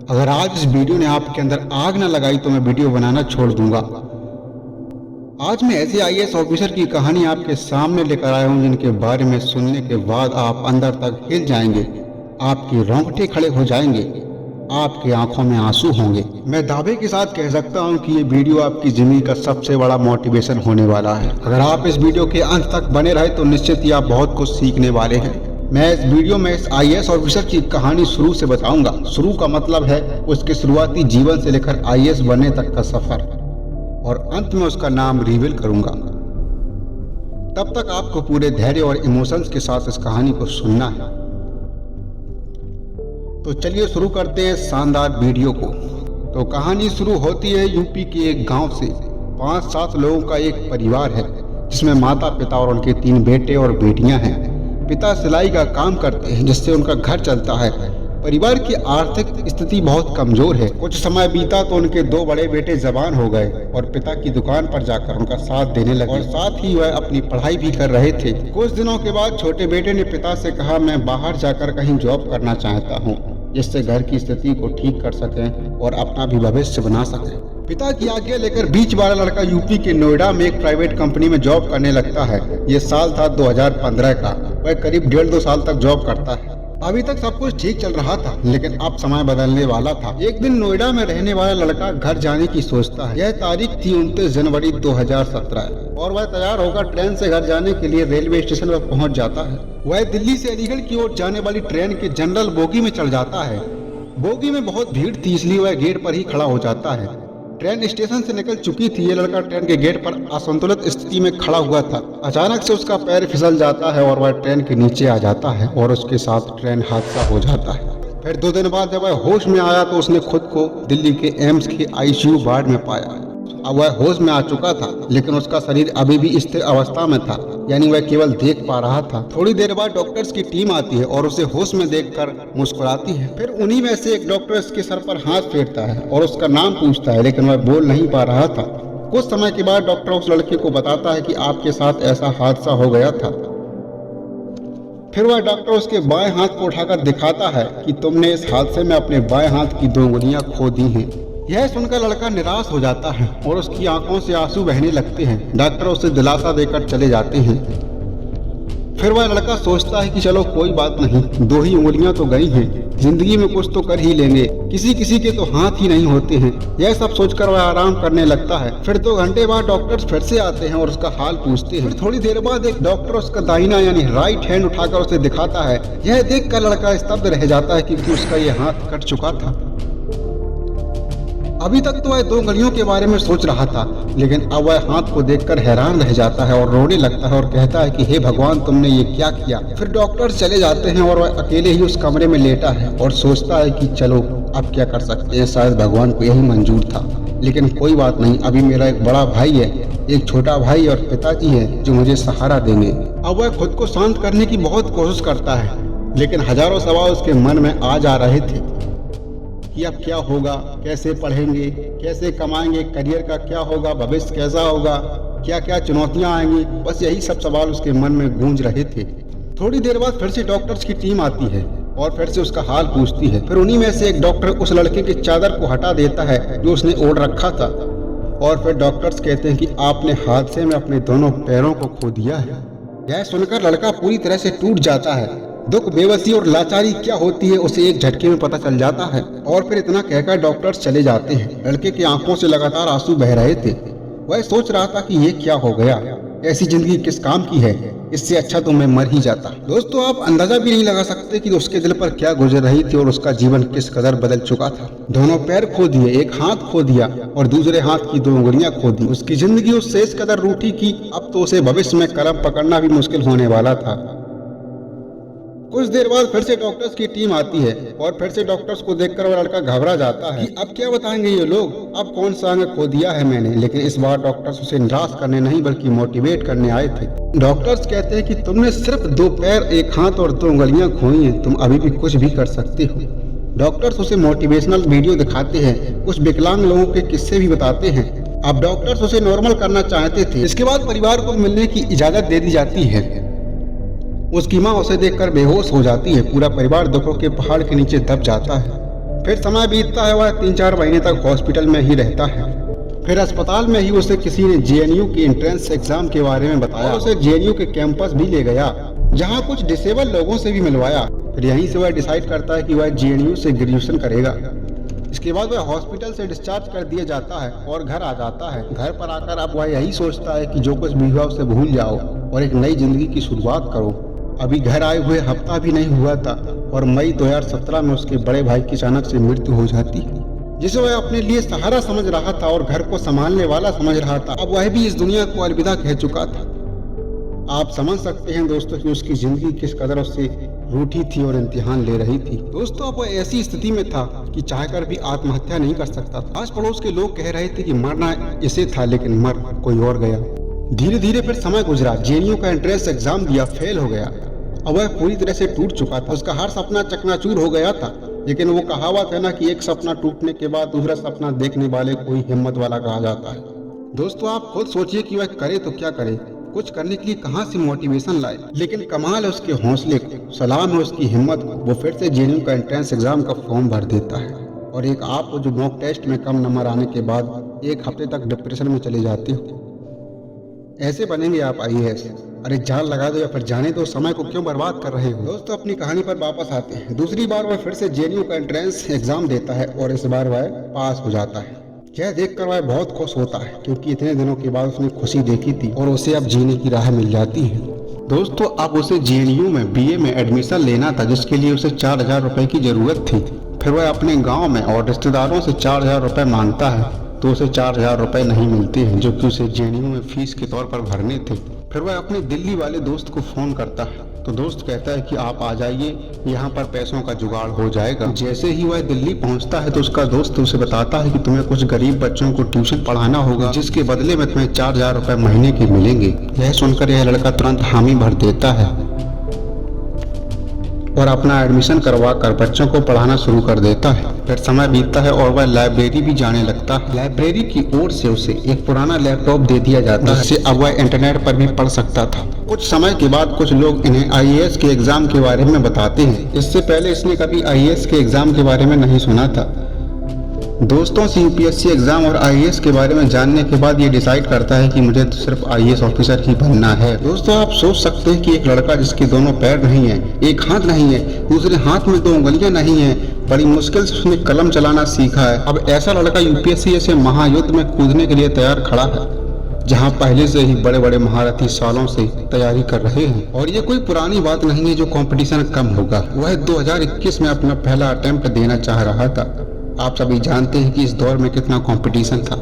अगर आज इस वीडियो ने आपके अंदर आग न लगाई तो मैं वीडियो बनाना छोड़ दूंगा। आज मैं ऐसे आईएएस ऑफिसर की कहानी आपके सामने लेकर आया हूं जिनके बारे में सुनने के बाद आप अंदर तक हिल जाएंगे, आपके रोंगटे खड़े हो जाएंगे, आपकी आंखों में आंसू होंगे। मैं दावे के साथ कह सकता हूं कि ये वीडियो आपकी जिंदगी का सबसे बड़ा मोटिवेशन होने वाला है। अगर आप इस वीडियो के अंत तक बने रहे तो निश्चित ही आप बहुत कुछ सीखने वाले हैं। मैं इस वीडियो में इस आईएएस ऑफिसर की कहानी शुरू से बताऊंगा। शुरू का मतलब है उसके शुरुआती जीवन से लेकर आईएएस बनने तक का सफर, और अंत में उसका नाम रिवील करूंगा। तब तक आपको पूरे धैर्य और इमोशंस के साथ इस कहानी को सुनना है। तो चलिए शुरू करते हैं शानदार वीडियो को। तो कहानी शुरू होती है यूपी के एक गांव से। 5-7 लोगों का एक परिवार है जिसमें माता पिता और उनके 3 बेटे और बेटियां हैं। पिता सिलाई का काम करते हैं जिससे उनका घर चलता है। परिवार की आर्थिक स्थिति बहुत कमजोर है। कुछ समय बीता तो उनके 2 बड़े बेटे जवान हो गए और पिता की दुकान पर जाकर उनका साथ देने लगे, और साथ ही वह अपनी पढ़ाई भी कर रहे थे। कुछ दिनों के बाद छोटे बेटे ने पिता से कहा, मैं बाहर जाकर कहीं जॉब करना चाहता हूँ जिससे घर की स्थिति को ठीक कर सकें और अपना भी भविष्य बना सकें। पिता की आज्ञा लेकर बीच वाला लड़का यूपी के नोएडा में एक प्राइवेट कंपनी में जॉब करने लगता है। ये साल था 2015 का। वह करीब 1.5-2 साल तक जॉब करता है। अभी तक सब कुछ ठीक चल रहा था, लेकिन अब समय बदलने वाला था। एक दिन नोएडा में रहने वाला लड़का घर जाने की सोचता है। यह तारीख थी 29 जनवरी 2017 और वह तैयार होकर ट्रेन से घर जाने के लिए रेलवे स्टेशन पर पहुंच जाता है। वह दिल्ली से अलीगढ़ की ओर जाने वाली ट्रेन के जनरल बोगी में चढ़ जाता है। बोगी में बहुत भीड़ थी, इसलिए वह गेट पर ही खड़ा हो जाता है। ट्रेन स्टेशन से निकल चुकी थी। ये लड़का ट्रेन के गेट पर असंतुलित स्थिति में खड़ा हुआ था। अचानक से उसका पैर फिसल जाता है और वह ट्रेन के नीचे आ जाता है और उसके साथ ट्रेन हादसा हो जाता है। फिर 2 दिन बाद जब वह होश में आया तो उसने खुद को दिल्ली के एम्स के आईसीयू वार्ड में पाया। अब वह होश में आ चुका था, लेकिन उसका शरीर अभी भी स्थिर अवस्था में था, यानी वह केवल देख पा रहा था। थोड़ी देर बाद डॉक्टर्स की टीम आती है और उसे होश में देखकर मुस्कुराती है। फिर उन्हीं में से एक डॉक्टर इसके सर पर हाथ फेरता है और उसका नाम पूछता है, लेकिन वह बोल नहीं पा रहा था। कुछ समय के बाद डॉक्टर उस लड़के को बताता है कि आपके साथ ऐसा हादसा हो गया था। फिर वह डॉक्टर उसके बाएं हाथ को उठाकर दिखाता है कि तुमने इस हादसे में अपने बाएं हाथ की 2 उंगलियां खो दी हैं। यह सुनकर लड़का निराश हो जाता है और उसकी आंखों से आंसू बहने लगते हैं। डॉक्टर उसे दिलासा देकर चले जाते हैं। फिर वह लड़का सोचता है कि चलो कोई बात नहीं, 2 ही उंगलियां तो गई हैं, जिंदगी में कुछ तो कर ही लेंगे, किसी किसी के तो हाथ ही नहीं होते हैं। यह सब सोचकर वह आराम करने लगता है। फिर 2 घंटे बाद डॉक्टर्स फिर से आते हैं और उसका हाल पूछते हैं। फिर थोड़ी देर बाद एक डॉक्टर उसका दाहिना यानी राइट हैंड उठाकर उसे दिखाता है। यह देखकर लड़का स्तब्ध रह जाता है क्योंकि उसका यह हाथ कट चुका था। अभी तक तो वह 2 उंगलियों के बारे में सोच रहा था, लेकिन अब वह हाथ को देखकर हैरान रह जाता है और रोने लगता है और कहता है कि हे भगवान, तुमने ये क्या किया। फिर डॉक्टर चले जाते हैं और वह अकेले ही उस कमरे में लेटा है और सोचता है कि चलो अब क्या कर सकते हैं, शायद भगवान को यही मंजूर था। लेकिन कोई बात नहीं, अभी मेरा एक बड़ा भाई है, एक छोटा भाई और पिताजी है जो मुझे सहारा देंगे। अब वह खुद को शांत करने की बहुत कोशिश करता है, लेकिन हजारों सवाल उसके मन में आ जा रहे थे कि अब क्या होगा, कैसे पढ़ेंगे, कैसे कमाएंगे, करियर का क्या होगा, भविष्य कैसा होगा, क्या क्या चुनौतियां आएंगी। बस यही सब सवाल उसके मन में गूंज रहे थे। थोड़ी देर बाद फिर से डॉक्टर्स की टीम आती है और फिर से उसका हाल पूछती है। फिर उन्हीं में से एक डॉक्टर उस लड़के की चादर को हटा देता है जो उसने ओढ़ रखा था, और फिर डॉक्टर्स कहते हैं कि आपने हादसे में अपने दोनों पैरों को खो दिया है। यह सुनकर लड़का पूरी तरह से टूट जाता है। दुख, बेबसी और लाचारी क्या होती है उसे एक झटके में पता चल जाता है। और फिर इतना कहकर डॉक्टर्स चले जाते हैं। लड़के की आंखों से लगातार आंसू बह रहे थे। वह सोच रहा था कि ये क्या हो गया, ऐसी जिंदगी किस काम की है, इससे अच्छा तो मैं मर ही जाता। दोस्तों, आप अंदाजा भी नहीं लगा सकते कि उसके दिल पर क्या गुजर रही थी और उसका जीवन किस कदर बदल चुका था। दोनों पैर खो दिए, एक हाथ खो दिया और दूसरे हाथ की 2 उंगलियां खो दी। उसकी जिंदगी उससे इस कदर रूठी कि अब तो उसे भविष्य में कलम पकड़ना भी मुश्किल होने वाला था। कुछ देर बाद फिर से डॉक्टर्स की टीम आती है और फिर से डॉक्टर्स को देखकर वह लड़का घबरा जाता है कि अब क्या बताएंगे ये लोग, अब कौन सा अंग खो दिया है मैंने। लेकिन इस बार डॉक्टर्स उसे निराश करने नहीं बल्कि मोटिवेट करने आए थे। डॉक्टर्स कहते हैं कि तुमने सिर्फ 2 पैर, एक हाथ और 2 उंगलियां खोई हैं, तुम अभी भी कुछ भी कर सकते हो। डॉक्टर्स उसे मोटिवेशनल वीडियो दिखाते हैं, कुछ विकलांग लोगों के किस्से भी बताते हैं। अब डॉक्टर्स उसे नॉर्मल करना चाहते थे। इसके बाद परिवार को मिलने की इजाजत दे दी जाती है। उसकी माँ उसे देखकर बेहोश हो जाती है। पूरा परिवार दुखों के पहाड़ के नीचे दब जाता है। फिर समय बीतता है, वह 3-4 महीने तक हॉस्पिटल में ही रहता है। फिर अस्पताल में ही उसे किसी ने जेएनयू की एंट्रेंस एग्जाम के बारे में बताया और उसे जेएनयू के कैंपस भी ले गया, जहां कुछ डिसेबल लोगों से भी मिलवाया। फिर यहीं से वह डिसाइड करता है कि वह जेएनयू से ग्रेजुएशन करेगा। इसके बाद वह हॉस्पिटल से डिस्चार्ज कर दिया जाता है और घर आ जाता है। घर पर आकर अब वह यही सोचता है कि जो कुछ भी हुआ उसे भूल जाओ और एक नई जिंदगी की शुरुआत करो। अभी घर आए हुए हफ्ता भी नहीं हुआ था और मई 2017 में उसके बड़े भाई की अचानक से मृत्यु हो जाती है, जिसे वह अपने लिए सहारा समझ रहा था और घर को संभालने वाला समझ रहा था। अब वह भी इस दुनिया को अलविदा कह चुका था। आप समझ सकते हैं दोस्तों कि उसकी जिंदगी किस कदर उससे रूठी थी और इम्तिहान ले रही थी। दोस्तों, अब वह ऐसी स्थिति में था कि चाहकर भी आत्महत्या नहीं कर सकता था। आस पड़ोस के लोग कह रहे थे कि मरना इसे था, लेकिन मर कोई और गया। धीरे धीरे फिर समय गुजरा। जेएनयू का एंट्रेंस एग्जाम दिया, फेल हो गया। अब वह पूरी तरह से टूट चुका था। उसका हर सपना चकनाचूर हो गया था। लेकिन वो कहावत है ना कि एक सपना टूटने के बाद दूसरा सपना देखने वाले को ही हिम्मत वाला कहा जाता है। दोस्तों, आप खुद सोचिए कि वह करे तो क्या करे, कुछ करने के लिए कहां से मोटिवेशन लाए। लेकिन कमाल है उसके हौसले को, सलाम है उसकी हिम्मत को। वो फिर से जेएनयू का एंट्रेंस एग्जाम का फॉर्म भर देता है और एक आप जो मॉक टेस्ट में कम नंबर आने के बाद 1 हफ्ते तक डिप्रेशन में चले जाते हो। ऐसे बनेंगे आप आईएएस? अरे जान लगा दो या फिर जाने दो, समय को क्यों बर्बाद कर रहे हो। दोस्तों, अपनी कहानी पर वापस आते हैं। दूसरी बार वह फिर से जेएनयू का एंट्रेंस एग्जाम देता है और इस बार वह पास हो जाता है। यह देखकर वह बहुत खुश होता है क्योंकि इतने दिनों के बाद उसने खुशी देखी थी और उसे अब जीने की राह मिल जाती है। दोस्तों, अब उसे जेएनयू में बीए में एडमिशन लेना था, जिसके लिए उसे 4000 रुपए की जरूरत थी। फिर वह अपने गाँव में और रिश्तेदारों से 4000 रुपए मांगता है तो उसे 4000 रुपए नहीं मिलते हैं, जो कि उसे जेएनयू में फीस के तौर पर भरने थे। फिर वह अपने दिल्ली वाले दोस्त को फोन करता है तो दोस्त कहता है कि आप आ जाइए, यहाँ पर पैसों का जुगाड़ हो जाएगा। जैसे ही वह दिल्ली पहुँचता है तो उसका दोस्त उसे बताता है कि तुम्हें कुछ गरीब बच्चों को ट्यूशन पढ़ाना होगा, जिसके बदले में तुम्हें 4000 रुपए महीने के मिलेंगे। यह सुनकर यह लड़का तुरंत हामी भर देता है और अपना एडमिशन करवा कर बच्चों को पढ़ाना शुरू कर देता है। फिर समय बीतता है और वह लाइब्रेरी भी जाने लगता है। लाइब्रेरी की ओर से उसे एक पुराना लैपटॉप दे दिया जाता है, जिससे अब वह इंटरनेट पर भी पढ़ सकता था। कुछ समय के बाद कुछ लोग इन्हें आईएएस के एग्जाम के बारे में बताते हैं। इससे पहले इसने कभी आईएएस के एग्जाम के बारे में नहीं सुना था। दोस्तों से यूपीएससी एग्जाम और आईएएस के बारे में जानने के बाद ये डिसाइड करता है कि मुझे तो सिर्फ आईएएस ऑफिसर ही बनना है। दोस्तों, आप सोच सकते हैं कि एक लड़का जिसके दोनों पैर नहीं है, एक हाथ नहीं है, दूसरे हाथ में 2 उंगलियां नहीं है, बड़ी मुश्किल से उसने कलम चलाना सीखा है। अब ऐसा लड़का यूपीएससी जैसे महायुद्ध में कूदने के लिए तैयार खड़ा है, जहां पहले से ही बड़े बड़े महारथी सालों से तैयारी कर रहे हैं। और ये कोई पुरानी बात नहीं है जो कंपटीशन कम होगा। वह 2021 में अपना पहला अटेम्प्ट देना चाह रहा था। आप सभी जानते हैं कि इस दौर में कितना कंपटीशन था,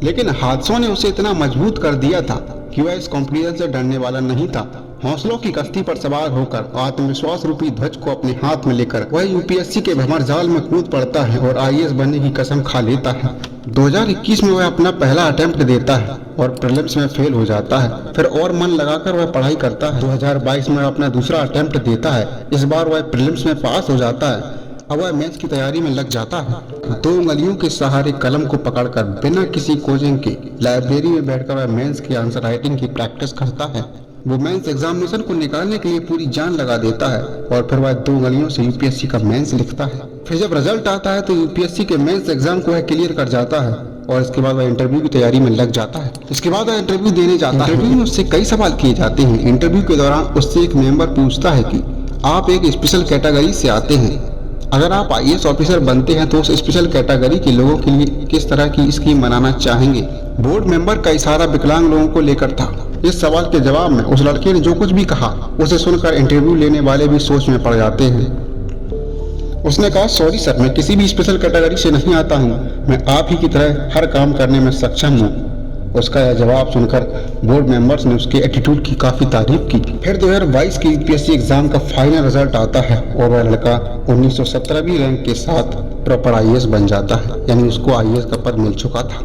लेकिन हादसों ने उसे इतना मजबूत कर दिया था कि वह इस कंपटीशन से डरने वाला नहीं था। हौसलों की कश्ती पर सवार होकर आत्मविश्वास रूपी ध्वज को अपने हाथ में लेकर वह यूपीएससी के भंवरजाल में कूद पड़ता है और आईएएस बनने की कसम खा लेता है। 2021 में वह अपना पहला अटेम्प्ट देता है और प्रीलिम्स में फेल हो जाता है। फिर और मन लगाकर वह पढ़ाई करता है। 2022 में अपना दूसरा अटेम्प्ट देता है। इस बार वह प्रीलिम्स में पास हो जाता है। अब वह मेंस की तैयारी में लग जाता है। 2 उंगलियों के सहारे कलम को पकड़कर बिना किसी कोचिंग के लाइब्रेरी में बैठकर वह मेंस की आंसर राइटिंग की प्रैक्टिस करता है। वो मेंस एग्जामिनेशन को निकालने के लिए पूरी जान लगा देता है और फिर वह 2 उंगलियों से यूपीएससी का मेंस लिखता है। फिर जब रिजल्ट आता है तो यूपीएससी के मेंस एग्जाम को वह क्लियर कर जाता है और इसके बाद वह इंटरव्यू की तैयारी में लग जाता है। इसके बाद वह इंटरव्यू देने जाता है। इंटरव्यू में उससे कई सवाल किए जाते हैं। इंटरव्यू के दौरान उससे एक मेंबर पूछता है कि आप एक स्पेशल कैटेगरी से आते हैं, अगर आप आईएएस ऑफिसर बनते हैं तो उस स्पेशल कैटेगरी के लोगों के लिए किस तरह की स्कीम बनाना चाहेंगे। बोर्ड मेंबर का इशारा विकलांग लोगों को लेकर था। इस सवाल के जवाब में उस लड़के ने जो कुछ भी कहा उसे सुनकर इंटरव्यू लेने वाले भी सोच में पड़ जाते हैं। उसने कहा, सॉरी सर, मैं किसी भी स्पेशल कैटेगरी से नहीं आता हूँ, मैं आप ही की तरह हर काम करने में सक्षम हूँ। उसका यह जवाब सुनकर बोर्ड मेंबर्स ने उसके एटीट्यूड की काफी तारीफ की। फिर 2022 के यूपीएससी एग्जाम का फाइनल रिजल्ट आता है और वह लड़का 1917वीं रैंक के साथ प्रॉपर आईएएस बन जाता है, यानी उसको आईएएस का पद मिल चुका था।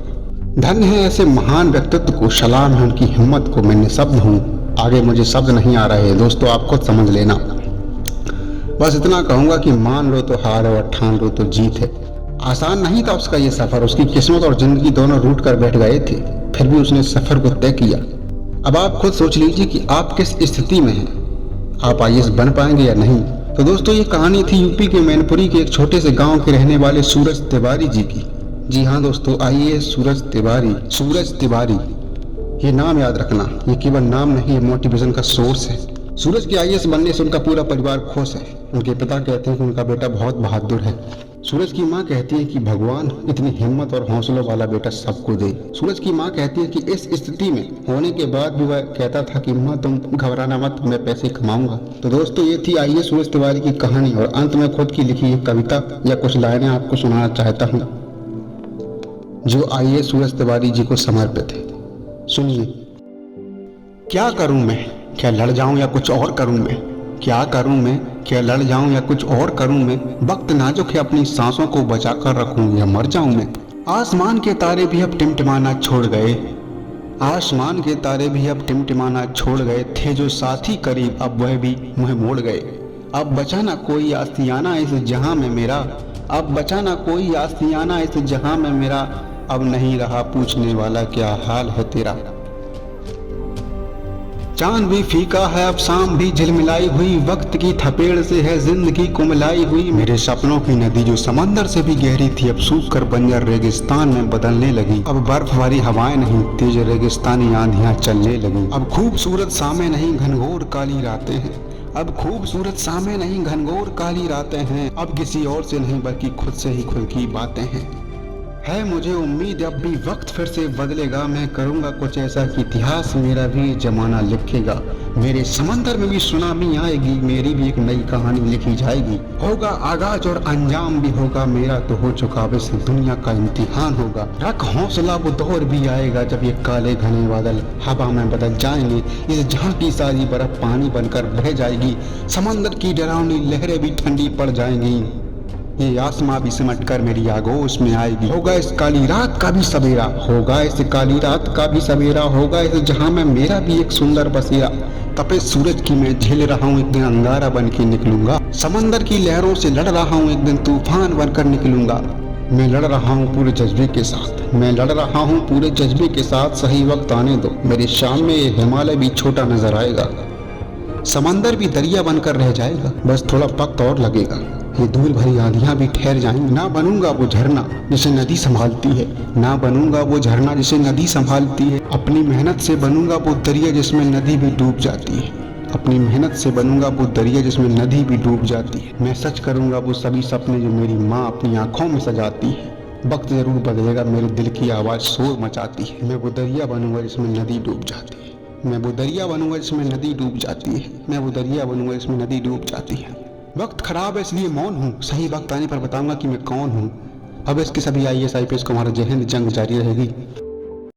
धन्य है ऐसे महान व्यक्तित्व को, सलाम है उनकी हिम्मत को। मैं निशब्द हूँ, आगे मुझे शब्द नहीं आ रहे। दोस्तों, आप खुद समझ लेना। बस इतना कहूंगा कि मान लो तो हार है और ठान लो तो जीत है। आसान नहीं था उसका ये सफर। उसकी किस्मत और जिंदगी दोनों रूठ कर बैठ गए थे, फिर भी उसने सफर को तय किया। अब आप खुद सोच लीजिए कि आप किस स्थिति में हैं। आप आईएएस बन पाएंगे या नहीं। तो दोस्तों ये कहानी थी यूपी के मैनपुरी के एक छोटे से गांव के रहने वाले सूरज तिवारी जी की। जी हाँ दोस्तों, आइए सूरज तिवारी ये नाम याद रखना, ये केवल नाम नहीं, ये मोटिवेशन का सोर्स है। सूरज के आईएएस बनने से उनका पूरा परिवार खुश है। उनके पिता कहते हैं कि उनका बेटा बहुत बहादुर है। सूरज की माँ कहती है कि भगवान इतनी हिम्मत और हौसलों वाला बेटा सबको दे। सूरज की माँ कहती है कि इस स्थिति में होने के बाद भी वह कहता था कि माँ तुम घबराना मत, मैं पैसे कमाऊंगा। तो दोस्तों ये थी आइए सूरज तिवारी की कहानी, और अंत में खुद की लिखी एक कविता या कुछ लाइनें आपको सुनाना चाहता हूँ जो आइए सूरज तिवारी जी को समर्पित है। सुनिए। क्या करूं मैं, क्या लड़ जाऊं या कुछ और करूं मैं, क्या करूं मैं, क्या लड़ जाऊं या कुछ और करूं मैं, वक्त नाजुक है अपनी सांसों को बचा कर रखूं या मर जाऊं मैं। आसमान के तारे भी अब टिमटिमाना छोड़ गए, आसमान के तारे भी अब टिमटिमाना छोड़ गए, थे जो साथी करीब अब वह भी मुँह मोड़ गए। अब बचा ना कोई आस्तियाना इस जहां में मेरा, अब बचा ना कोई आस्तियाना इस जहां में मेरा, अब नहीं रहा पूछने वाला क्या हाल है तेरा। चांद भी फीका है अब शाम भी झिलमिलाई हुई, वक्त की थपेड़ से है जिंदगी कुमलाई हुई। मेरे सपनों की नदी जो समंदर से भी गहरी थी अब सूख कर बंजर रेगिस्तान में बदलने लगी। अब बर्फबारी हवाएं नहीं, तेज रेगिस्तानी आंधियां चलने लगी। अब खूबसूरत सामे नहीं घनघोर काली रातें हैं, अब खूबसूरत सामे नहीं घनघोर काली रातें हैं। अब किसी और से नहीं बल्कि खुद से ही खुद की बातें हैं। है मुझे उम्मीद अब भी वक्त फिर से बदलेगा, मैं करूंगा कुछ ऐसा कि इतिहास मेरा भी जमाना लिखेगा। मेरे समंदर में भी सुनामी आएगी, मेरी भी एक नई कहानी लिखी जाएगी। होगा आगाज और अंजाम भी होगा मेरा, तो हो चुका अब इस दुनिया का इम्तिहान होगा। रख हौसला वो दौर भी आएगा जब ये काले घने बादल हवा में बदल जाएंगे। इस जहां की सारी बर्फ पानी बनकर बह जाएगी, समंदर की डरावनी लहरें भी ठंडी पड़ जाएंगी। ये आसमां भी सिमट कर मेरी आगोश में आएगी। होगा इस काली रात का भी सवेरा, होगा इस काली रात का भी सवेरा, होगा इस जहां में मेरा भी एक सुंदर बसेरा। तपिश सूरज की मैं झेल रहा हूँ, एक दिन अंगारा बन के निकलूंगा। समंदर की लहरों से लड़ रहा हूँ, एक दिन तूफान बनकर निकलूंगा। मैं लड़ रहा हूँ पूरे जज्बे के साथ, मैं लड़ रहा हूँ पूरे जज्बे के साथ। सही वक्त आने दो, मेरे सामने ये हिमालय भी छोटा नजर आएगा। समंदर भी दरिया बनकर रह जाएगा, बस थोड़ा वक्त और लगेगा। ये धूल भरी आंधियां भी ठहर जाएंगी। ना बनूंगा वो झरना जिसे नदी संभालती है, ना बनूंगा वो झरना जिसे नदी संभालती है। अपनी मेहनत से बनूंगा वो दरिया जिसमें नदी भी डूब जाती है, अपनी मेहनत से बनूंगा वो दरिया जिसमें नदी भी डूब जाती है। मैं सच करूंगा वो सभी सपने जो मेरी माँ अपनी आंखों में सजाती है। वक्त जरूर बदलेगा, मेरे दिल की आवाज़ शोर मचाती है। मैं वो दरिया बनूंगा जिसमें नदी डूब जाती है, मैं वो दरिया बनूंगा जिसमें नदी डूब जाती है, मैं वो दरिया बनूंगा जिसमें नदी डूब जाती है। वक्त खराब है इसलिए मौन हूँ, सही वक्त आने पर बताऊंगा कि मैं कौन हूँ। अब इसके सभी आईएएस आईपीएस को हमारा जय हिंद, जंग जारी रहेगी।